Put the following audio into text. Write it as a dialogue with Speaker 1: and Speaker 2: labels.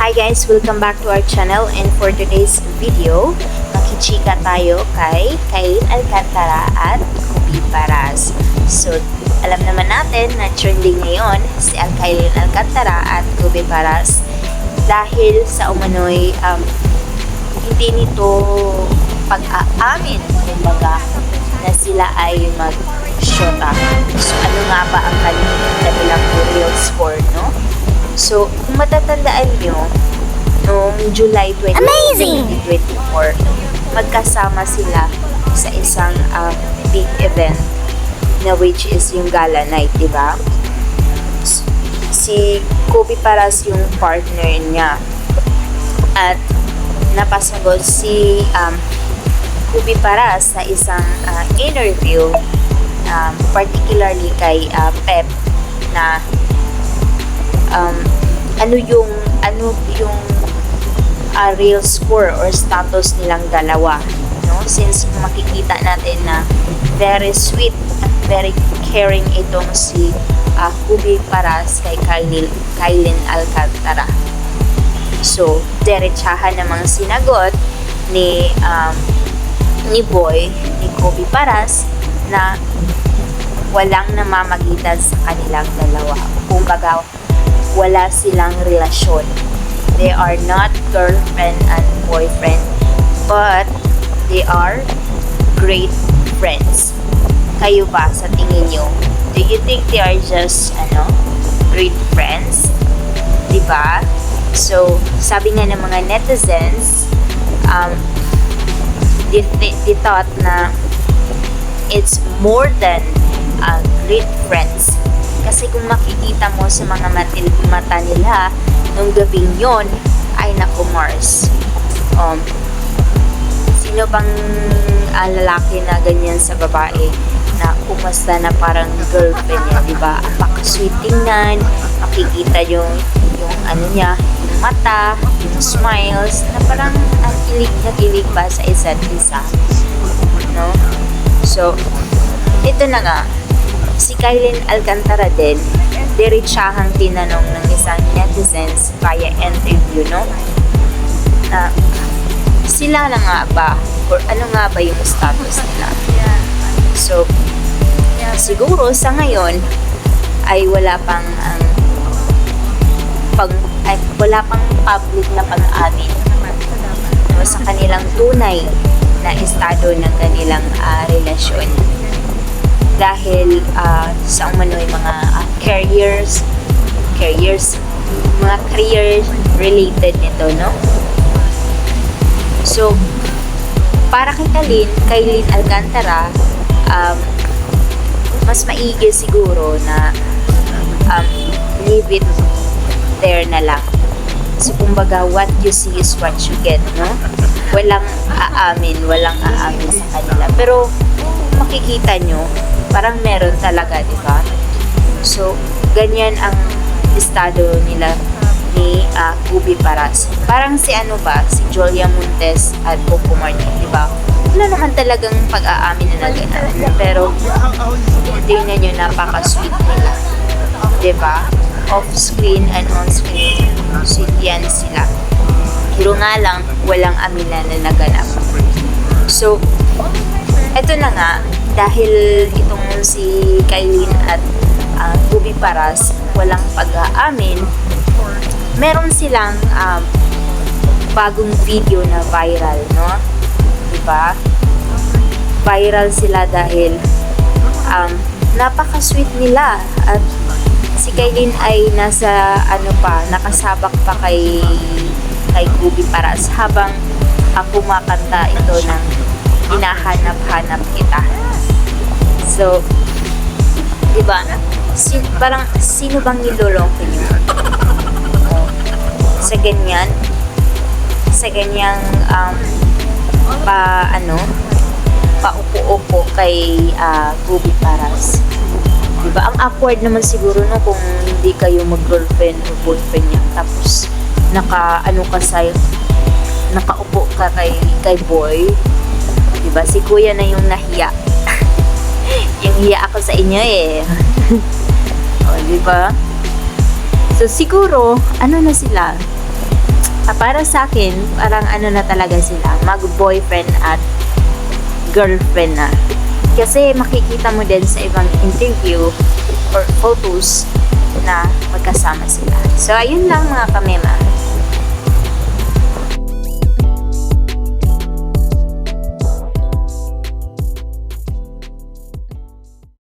Speaker 1: Hi guys! Welcome back to our channel, and for today's video, makichika tayo kay Kailin Alcantara at Kubi Paras. So, alam naman natin na trending ngayon si Kailin Alcantara at Kubi Paras dahil sa umano'y hindi nito pag-aamin kumbaga na sila ay mag-shota. So, ano nga ba ang kanilang real score, no? So, kung matatandaan nyo, noong July 2024, magkasama sila sa isang big event na which is yung gala night, di ba? Si Kubi Paras yung partner niya. At napasagot si Kubi Paras sa isang interview, particularly kay Pep, na ano yung real score or status nilang dalawa, no? Since makikita natin na very sweet at very caring itong si Kubi Paras kay Kailin Alcantara. So, derechahan namang sinagot ni Boy, ni Kubi Paras, na walang namamagitan sa kanilang dalawa. Kumbaga, wala silang relasyon. They are not girlfriend and boyfriend, but they are great friends. Kayo ba sa tingin nyo? Do you think they are just great friends? Diba? So, sabi nga ng mga netizens, they thought na it's more than great friends. Kasi kung makikita mo sa mga mata nila nung gabing yon, ay naku Mars. Sino bang lalaki na ganyan sa babae na kumusta na parang girlfriend niya, di ba? Apaka-sweet tingnan, makikita yung ano niya, yung mata, yung smiles, na parang ang kilig na kilig ba sa isa't isa. No? So, ito na nga, si Kailin Alcantara din, diretsahang tinanong ng isang netizens via interview, no? Na sila na nga ba? Or ano nga ba yung status nila? So, siguro sa ngayon ay wala pang public na pag-amin, no, sa kanilang tunay na estado ng kanilang relasyon. Dahil sa umano'y mga mga career related nito, no? So, para kay Kailin Alcantara, mas maigi siguro na leave it there na lang. So, kumbaga, what you see is what you get, no? Walang aamin sa kanila. Pero, makikita nyo, parang meron talaga, di ba? So, ganyan ang estado nila ni Kubi Paras. Parang si si Julia Montes at Coco Martin, di ba? Wala naman talagang pag-aamin na gano'n. Pero, tingnan nyo, napaka-sweet nila. Di ba? Off-screen and on-screen, sweet yan sila. Pero nga lang, walang aminan na naganap. So, eto na nga, dahil itong si Kailin at Kubi Paras walang pag-aamin, meron silang bagong video na viral, no? Diba? Viral sila dahil napaka-sweet nila, at si Kailin ay nakasabak pa kay Kubi Paras habang kumakanta ito ng hinahanap-hanap kita. So, diba, parang sino bang niloloko nyo? Sa ganyang paupo-upo kay Kubi Paras. Diba, ang awkward naman siguro no kung hindi kayo mag-girlfriend o boyfriend niya, tapos nakaupo ka kay boy. Diba, si kuya na yung nahiya. Yung hiya ako sa inyo eh. O, diba? So, siguro, ano na sila? Para sa akin, parang ano na talaga sila, mag-boyfriend at girlfriend na. Kasi makikita mo din sa ibang interview or photos na magkasama sila. So, ayun lang mga kamema.